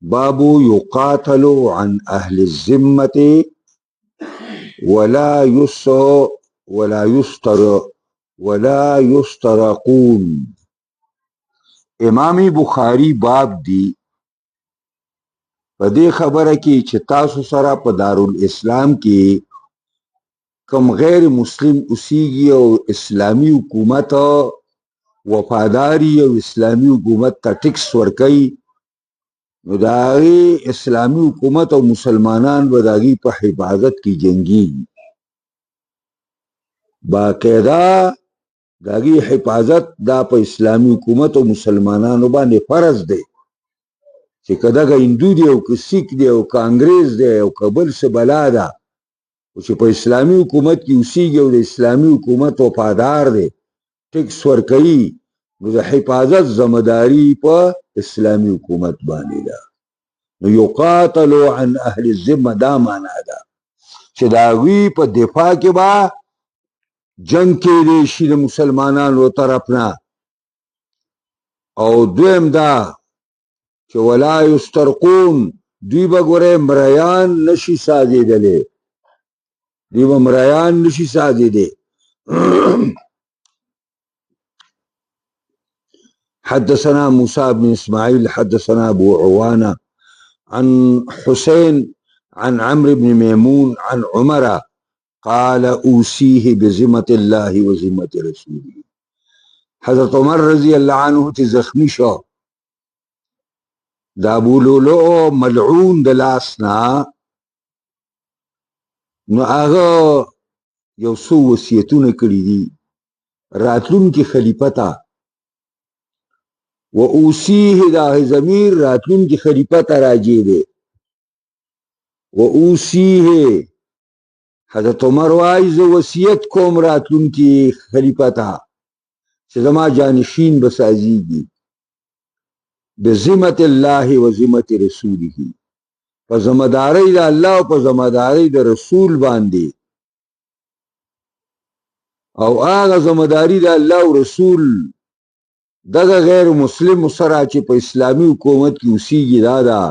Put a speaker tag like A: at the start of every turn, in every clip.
A: باب يقاتل عن اهل الذمه ولا يسر ولا يستر ولا يسترقون. امام بخاری باب دی په دې خبره کې چې تاسو سره په دارالاسلام کې کم غیر مسلم اوسیږي او اسلامی حکومت وفاداری او اسلامی حکومت ته ټیکس ورکوي، نو د هغې اسلامي حکومت او مسلمانان به د هغې په حفاظت کې جنګېږي. باقاعده د هغې حفاظت دا په اسلامي حکومت او مسلمانانو باندې فرض دی چې که دغه هندو دی او که سیک دی او که انګریز دی او که بل څه بلا ده، خو چې په اسلامي حکومت کې اوسیږي او د اسلامي حکومت وفادار دی، ټیکس ورکوي، نو د حفاظت ذمہداري په اسلامي حکومت باندې ده. نو یقاتل عن اهل الذمه دا معنا ده چې د هغوی په دفاع کې به جنگ کېدی شي د مسلمانانو طرف نه. او دویم دا چې ولا یسترقون، دوی به ګورئ مریان نشي سازېدلی، دوی به مریان نشي سازېدی. حدثنا موسى بن اسماعيل حدثنا ابو عوانة عن حسين عن عمرو بن ميمون عن عمر قال اوصيه بذمة الله وذمة رسوله. حضرت عمر رضی اللہ عنہ تی زخمی شو، دا ابو لؤلؤ ملعون د لاسنا، نو هغه یو څو وصیتونه کړي دي راتلونکي خلیفه ته. و اوصیه دا ضمیر راتلونکي خلیفه ته راجع دی. و اوصیه حضرت عمر وایي زه وصیت کوم راتلونکي خلیفه ته چې زما جانشین به سازیږي بذمة الله و ذمة رسوله، په ذمہدارۍ د الله او په ذمہدارۍ د رسول باندې. او هغه ذمہداري د الله او رسول دغه غیر مسلم سره چې په اسلامي حکومت کې اوسیږي دا ده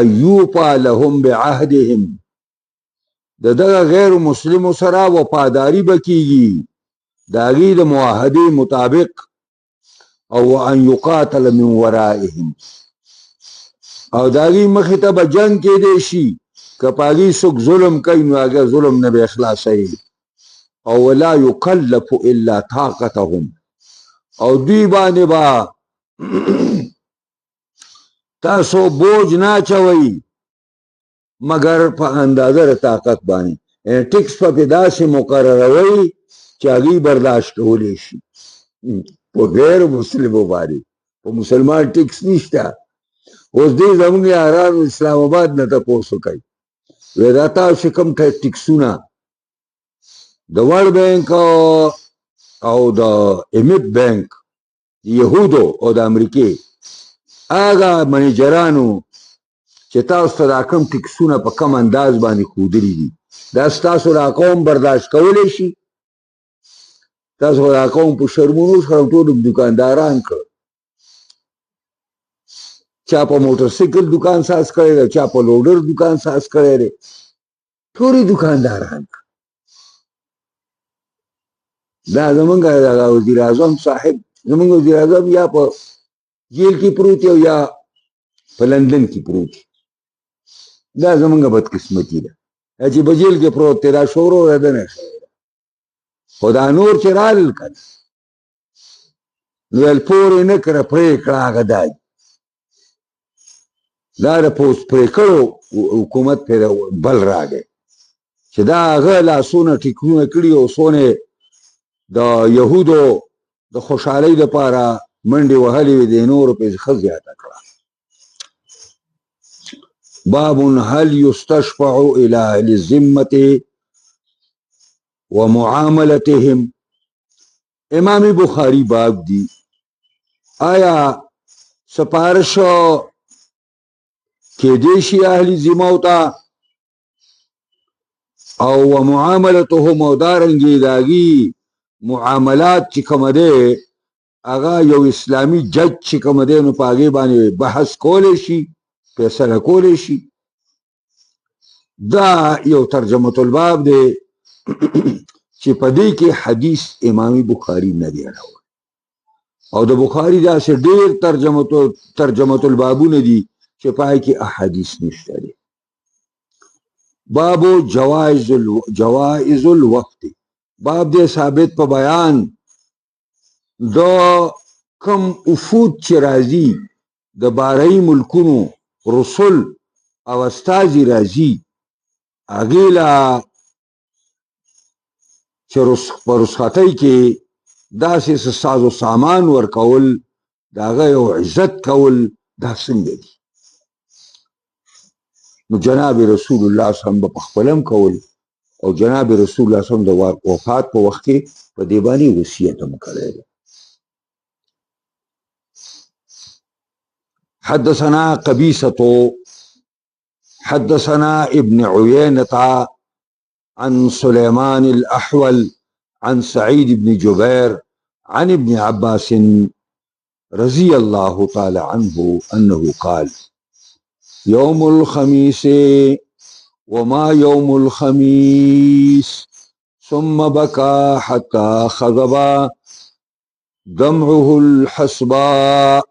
A: ایوفا لهم بعهدهم، د دغه غیر مسلم سره وفاداری به کیږي د هغې د معاهدې مطابق. او ان یقاتل من ورائهم، او د هغې مخې ته به جنګ کېدی شي که په هغې څوک ظلم کوي نو هغه ظلم نه به خلاصوي. او ولا یکلف الا طاقتهم، او دوی باندې به تاسو بوج نه اچوئ مگر په اندازه د طاقت باندې، یعنې ټیکس په داسې مقرروئ چې هغې برداشت کولی شي. په غیر مسلمو باندې په مسلمان ټیکس نشته. اوس دې زموږ یارانو اسلام آباد نه تپوس وکئ، وایي دا تاسو کوم ټیکسونه د ورلډ بینک او د ایمف بینک د یهودو او د امریکې هغه منیجرانو چې تاسو ته دا کوم ټیکسونه په کم انداز باندې ښودلي دي، دا ستاسو دا قوم برداشت کولی شي؟ تاسو دا قوم په شرمونو سره ټول دکانداران کړ، چا په موټرسایکل دکان ساز کړی دی، چا په لوډر دکان ساز کړی دی، ټول دکانداران. دا زمونږ د وزیر اعظم صاحب، زمونږ وزیر اعظم یا په جیل کې پروت دی او یا په لندن کې پروت دی. دا زمونږ بدقسمتي ده چې په جیل کې پروت دی، دا شورو رده نه شوی. خو دا نور چې رالل کنه نو ویل پورې نه کړه پرې کړه هغه دای، دا د پوست پرې کړو حکومت پرې بل راغی چې دا هغه لاسونه ټیکونه کړي او څونه د یهودو د خوشحالۍ دپاره منډې وهلې وې، د نورو پې ښه زیاته کړه. باب هل یستشفع الی اهل الذمة ومعاملتهم. امام بخاری باب دی آیا سپارش کېدی شي اهل ذمه ته او ومعاملتهم، او دارنګې د هغې معاملات چې کومه دی هغه یو اسلامي جج چې کومه دی نو په هغې باندې بحث کولی شي فیصله کولی شي. دا یو ترجمه الباب دی چې په دې کې حدیث امام بخاری نه دی راوړی او د بخاری داسې ډېر ترجمه البابونه دي چې پای کې احادیث نشته دي. بابو جوائز الوقت، باب دې ثابت په بیان د کم افود چې راځي د بارهی ملکونو رسول او استازي راځي هغې له چې په رخصتۍ کې داسې ساز و سامان ورکول د هغه یو عزت کول دا څنګه دي؟ نو جناب رسول الله صلی الله علیه وسلم په خپل هم کول او جناب رسول الله صلی الله علیه وسلم د وفات په وخت کې په دې باندې وصیت هم کړی دی. حدثنا قبيصة حدثنا ابن عيينة عن سليمان الأحول عن سعيد بن جبير عن ابن عباس رضي الله تعالى عنه أنه قال يوم الخميس وما يوم الخميس ثم بكى حتى خضب دمعه الحسباء.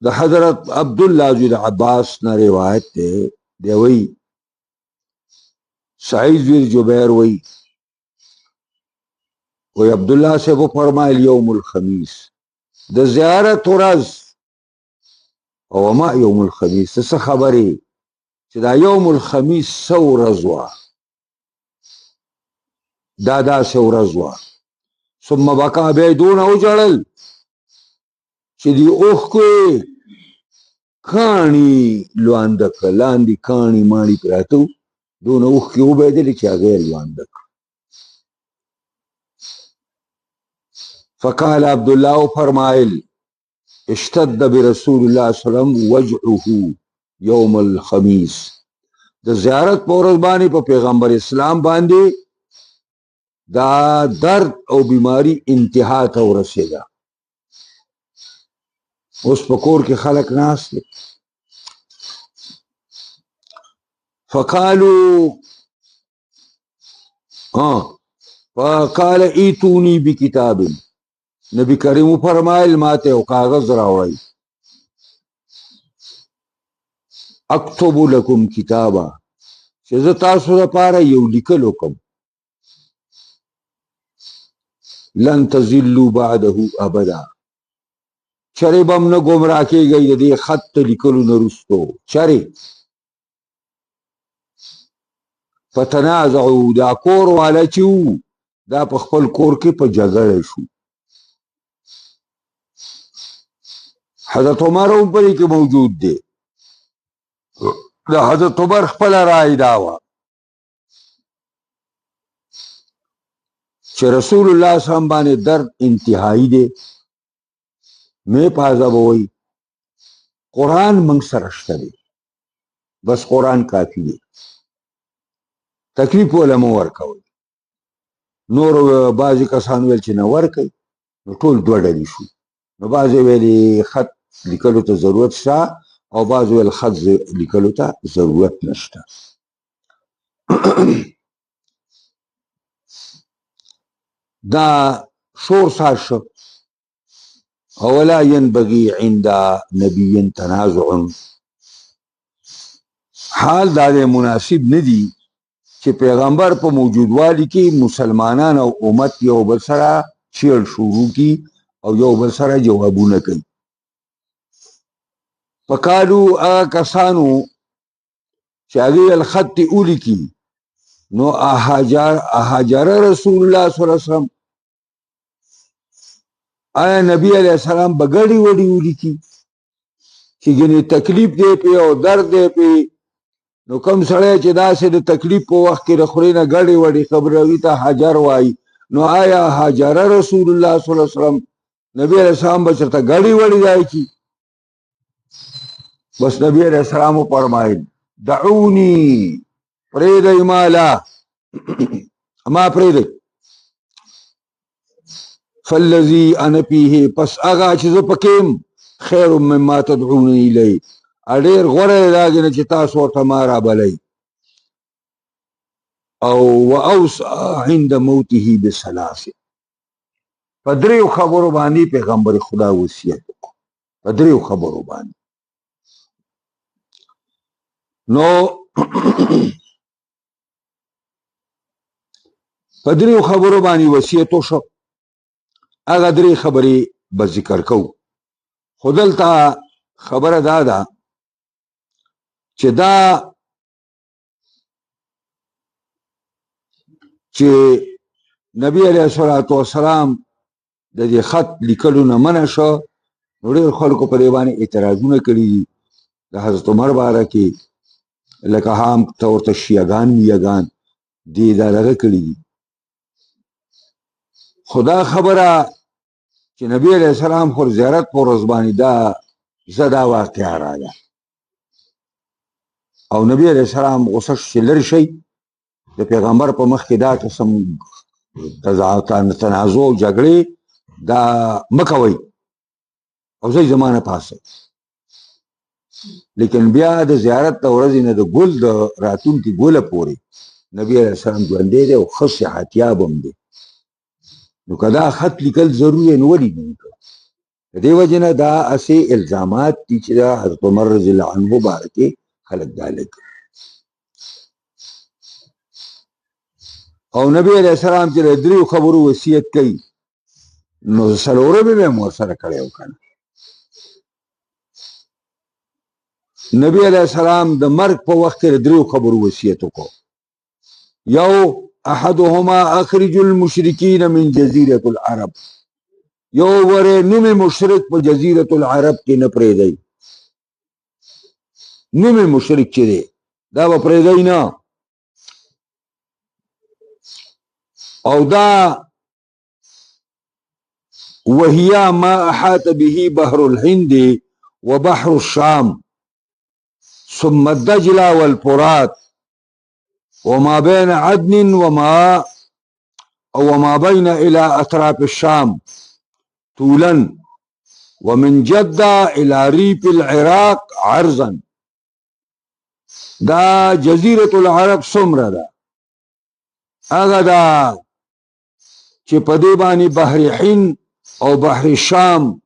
A: د حضرت عبدالله بن عباس نه روایت دی وی سعید بن جبیر وی عبدالله سے وہ فرمائل یوم الخمیس د زیارت ورځ او ما یوم الخمیس څه خبرې چې دا یوم الخمیس څه ورځ وه دا داسې ورځ وه. ثم بکا بیا یې دونه وژړل چې دې اوښکو کاڼي لوانده کړه لاندې کاڼي ماڼي پراته وو دونه اوښکې وبهېدلې چې هغه یې لوانده کړه. فقال عبدالله فرمایل اشتد برسول الله صلی الله علیه وسلم وجعه یوم الخمیس د زیارت په ورځ باندې په پیغمبر اسلام باندې دا درد او بیماری انتها ته ورسېده. اوس په کور کې خلک ناست دي. فقال ایتونی بکتاب نبی کریم فرمایل ماته یو کاغذ راوړئ اکتب لکم کتابا چې زه تاسو لپاره یو لیکل وکم لن تضلوا بعده ابدا چرې به هم نه ګمراه کېږئ د دې خط لیکلو نه وروستو چرې. فتنازعوا دا کور والا چې وو دا په خپل کور کې په جګړه شو. حضرت عمر هم په دې کې موجود دی. د حضرت عمر خپله رای دا وه چې رسول الله صلی الله علیه وسلم باندې درد انتهایی دی مې پازه به وایي قرآن موږ سره شته دی بس قرآن کافي دی تکلیف وله مه ورکوئ. نور بعضې کسان ویل چې نه ورکوئ نو ټول دوه ډلې شو. نو بعضې ویلې خط لیکلو ته ضرورت شته او بعضې ویل خط لیکلو ته ضرورت نشته. دا شور ساز شو. ولا ينبغي عند نبي تنازع حال دا مناسب ندی چې پیغمبر په موجودوالي کې مسلمانان او امت یو بل سره چیړ شروع کی او یو بل سره جوابونه کوي. فقالو هغه کسانو چې هغې الخط ولیکي نو اهاجر رسول الله صلی الله علیه وسلم آیا نبی علیہ السلام بغړی وړي ولیکي چې ګنې تکلیف دی پې او درد دی پې نو کوم سړی چې داسې د تکلیف په وخت کې د خولې نه ګړې وړې خبره وي ته حجر وایي نو آیا حجره رسول الله صلی الله علیه وسلم نبی علیہ السلام به چېرته ګړې وړې ځای کی. بس نبی علیہ السلام وفرمایل دعوني پرېږدئ مالا ما پرېږدئ فالذي انا فيه پس هغه چې زه پکې یم خیر مما تدعون الی اډیر غوره داګه نه چې تاسو ورته ما رابلئ او واوصى عند موته بثلاث په دریو خبرو باندې پیغمبر خدا وصیت وکړ په دریو خبرو باندې نو په دریو خبرو باندې وصیت وشو هغه درې خبرې به ذکر کوو خو دلته خبره دا ده چې دا چې نبی علیه الصلاة والسلام د دې خط لیکلو نه منع شو نو ډېر خلکو په دې باندې اعتراضونه کړي دي د حضرت عمر باره کې لکه هم ته ورته شیعګان میږان دې دا دغه کړي دي خو دا خبره چې نبی علیه السلام خو زیارت په ورځ باندې دا زدا واقعه راغله او نبی علیه السلام غوسه شو چې لرې شئ د پیغمبر په مخ کې دا قسم تنازع او جګړې دا مکوئ او زه زمانه پاسه لیکن بیا د زیارت د ورځې نه د ګل د راتونکي ګوله پورې نبی علیه السلام ژوندی دی او ښه صحتیاب هم دی نو که دا خط لیکل ضروري نو ولې نه لیکل د دې وجې نه دا اسې الزامات دي چې د حضرت عمر رضی الله عنه باره کې خلک دا لیکي او نبی علیه السلام چې د دریو خبرو وصیت کوي نو څلورمې به هم ورسره کړی و که نه نبی علیه السلام د مرګ په وخت کې د دریو خبرو وصیت وکړو یو احدهما اخرج المشرکین من جزیرة العرب یو ورې نومې مشرک په جزیرة العرب کې نه پرېږدئ نومې مشرک چې دی دا به پرېږدئ نه او دا وهي ما احاط به بحر الهند وبحر الشام ثم الدجلة والفرات وما بين عدن وما بين إلى أطراف الشام طولا ومن جدة إلى ريف العراق عرضا دا جزيرة العرب څومره ده هغه دا چې په دې باندې بحر هند او بحر شام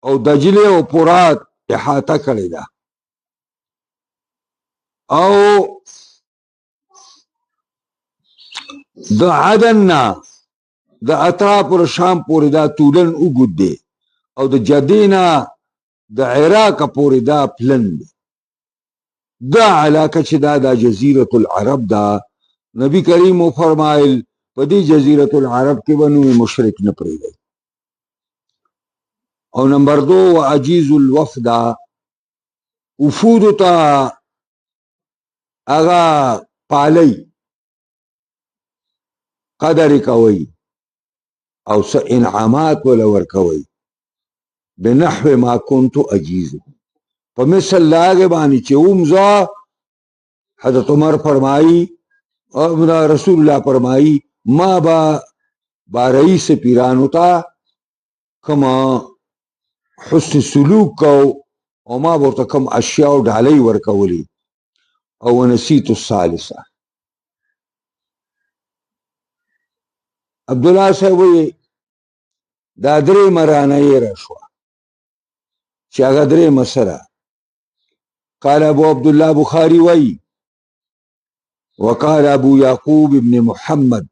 A: او دجله او فرات احاطه کړې ده او د عدن نه د اطراف الشام پورې دا طولن اوږد دی او د جدې نه د عراق پورې دا پلن دی دا علاقه چې دا جزیرة العرب دا نبی کریم فرمایل په دې جزیرة العرب کې به نوې مشرک نه پرېږدئ او نمبر دو وعجیز الوفد وفودو ته هغه پالی قدر کوي او څه انعامات ولا ورکوي بنحو ما كنت اجیزه په مثل لاګه باندې چې اومزه حضرت عمر فرمایي او رسول الله فرمایي ما با رئیس پیرانو ته کما حسن سلوک کو او ما ورته کوم اشیاء او ډالۍ ورکولي او نسیت الثالثه عبد الله صاحب وی دا درې مرانه یې راشوه چې هغه درې مسره قال ابو عبد الله بخاري وی وقال ابو يعقوب ابن محمد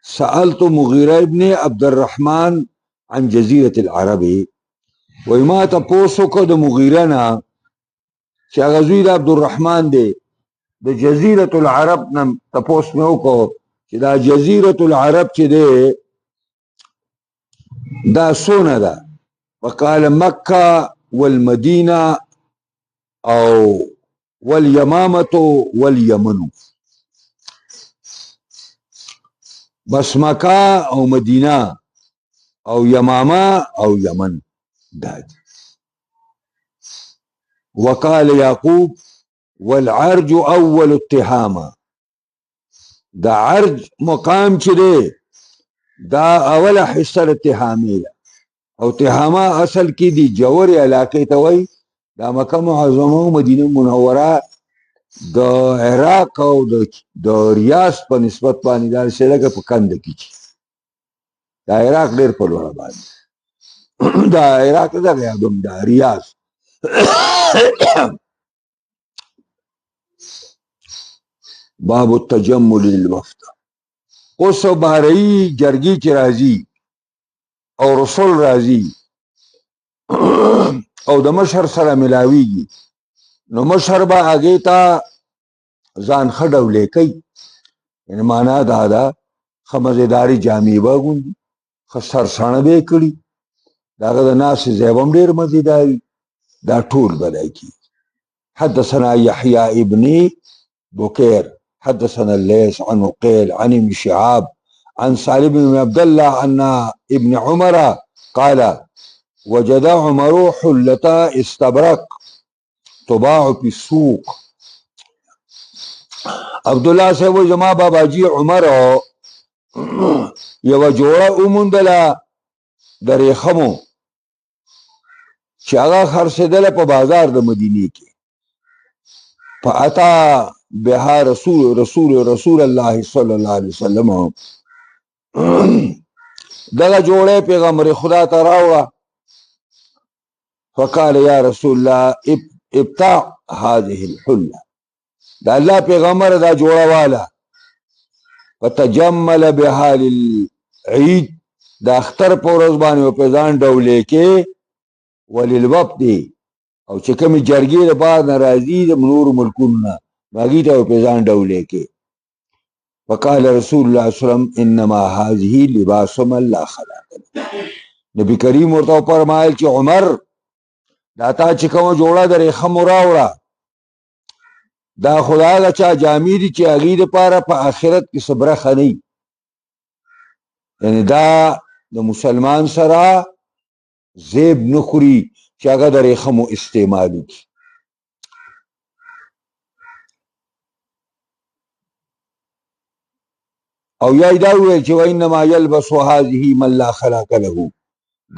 A: سألت مغيرة ابن عبد الرحمن عن جزيرة العرب وما تپوسو کو د مغیره نه چې هغه زوی د عبد الرحمن دی د جزیرة العرب نه تپوس مې وکړو چې دا جزیرة العرب چې دی دا څونه ده وقال مکه والمدینه او والیمامه والیمن بس مکه او مدینه او یمامه او یمن داد وقال يعقوب والعرج اول اتهامه دا عرج مقام چې دی دا اوله حصه اتهامي ده او تهامه اصل کې دی جوړې علاقې ته وای دا مکه معظمه او مدینه منوره د عراق او د ریاض په نسبت باندې دا شلګه په کند کې دا عراق ډېر په لوړه باندې دا عراق دا یادوم دا ریاض باب التجمل للوفد اوس بهري جرګي چې راځي او رسول راځي او د مشر سره ملاويږي نو مشر به هغه ته ځان خډولې کوي یعنی معنا دا ده خمزداري جامې واغوندي خسر سانه به کړی داغه د ناس زیبم ډیر مزیداري دا ټول بدای کی حدثنا يحيى ابن بكير حدثنا الليث عن عقيل عن ابن شهاب عن سالم بن عبد الله أن ابن عمر قال وجد عمر حلة استبرق تباع في السوق عبد الله صاحب جما بابا جی عمر یو جوړه اومندله درې خمو چې هغه خرڅېدله په بازار د مدینې کې فاتا بها رسول الله صلی الله علیه وسلم دغه جوړه پیغمبر خدا ته راوړه فقال يا رسول الله ابتاع هذه الحله دا الله پیغمبر دا جوړه والا فتجمل بها للعيد دا اختر په ورځ باندې په ځان ډولې کې وللوقت او چې کوم جرګې د بعد ناراضي د نور ملکونو باغی ته په ځان ډولې کې فقال رسول الله صلی الله علیه وسلم انما هذه لباس من لا خلاق نبی کریم ورته فرمایل چې عمر دا تا چې کوم جوړه درې خمو راوړه دا خدای له چا جامې دي چې هغې دپاره په آخرت کې څه برخه نه وي یعنې دا د مسلمان سره زیب نه خوري چې هغه د ریخمو استعمال وکړي او یا دا وویل چې وانما یلبس هذه من لا خلاق له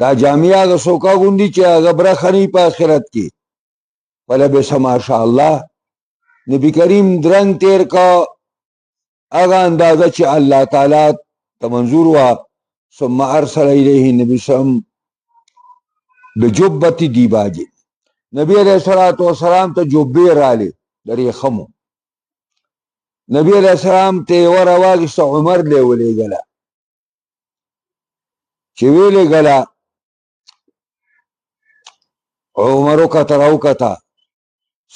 A: دا جامې هغه څوک اغوندي چې هغه برخه نه وي په آخرت کې فلبس ما شاء الله نبی کریم درنگ تیر کا اغا اندازه چې الله تعالی ته منظور وا ثم ارسل الیه نبی سم بجبت دیباج نبی علیہ الصلوۃ والسلام ته جوبې رااله درې خمو نبی علیہ السلام ته ور واغست عمر له ولې غلا چې ویلې غلا عمر کا تراو کتا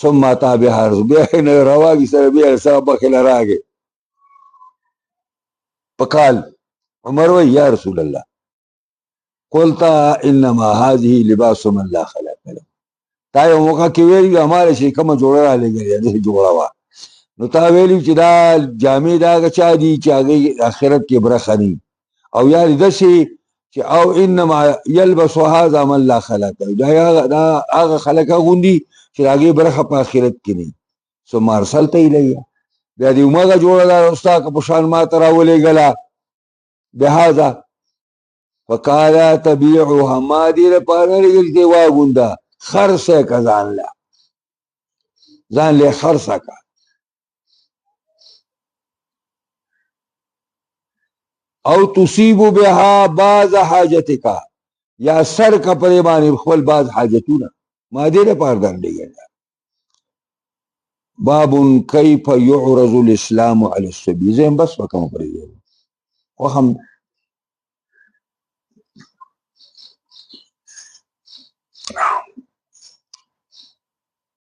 A: ثم تابع بين رواقي سربيه سابق الى راقي فقال عمر يا رسول الله قلت انما هذه لباس من لا خلاق له تا یو موقع کې ویلي اماله شي کوم جوړه را لګي دې جوړه وا نو تا ویلي چې دا جامې دا چا دي چې هغه آخرت کې برخه ني او یا دې شي چې او انما يلبس هذا من لا خلاق له دا هغه خلق غوندي چې هغه برخه په آخرت کې نه ثم ارسلت الیه بیا دې موږ جوړه دا استاد په شان ما ترا ولې غلا بهذا فقال تبيعها ما دې لپاره لګل دی واغوندا خرڅه کزان لا ځان له خرڅه کا او تصيب بها بعض حاجتك یا سر کا پرې باندې خپل بعض حاجتونه ما دې لپاره درلېږي باب كيف يعرض الاسلام على السبي زين بس وكم پرې خو هم